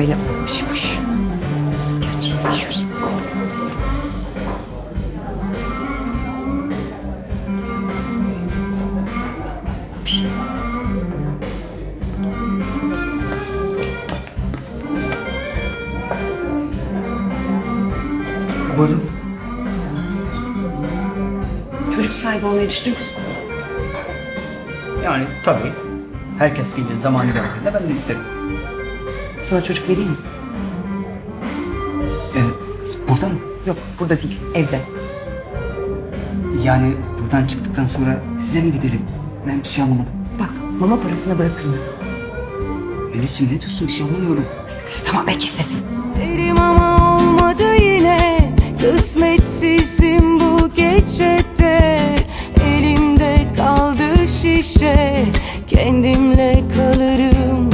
böyle olmuşmuş. Biz gerçeği yaşıyoruz. Bir şey. Buyurun. Çocuk sahibi olmayı düşünüyor musun? Yani tabii. Herkes gibi zamanı geldiğinde ben de isterim. Sana çocuk vereyim mi? Burada mı? Yok, burada değil, evde. Yani buradan çıktıktan sonra size mi gidelim? Ben bir şey anlamadım. Bak, mama parasını bırakırım. Melis'ciğim ne diyorsun? Bir şey anlamıyorum. Tamam, belki istesin. Derim ama olmadı yine. Kısmetsizim bu gecede. Elimde kaldı şişe. Kendimle kalırım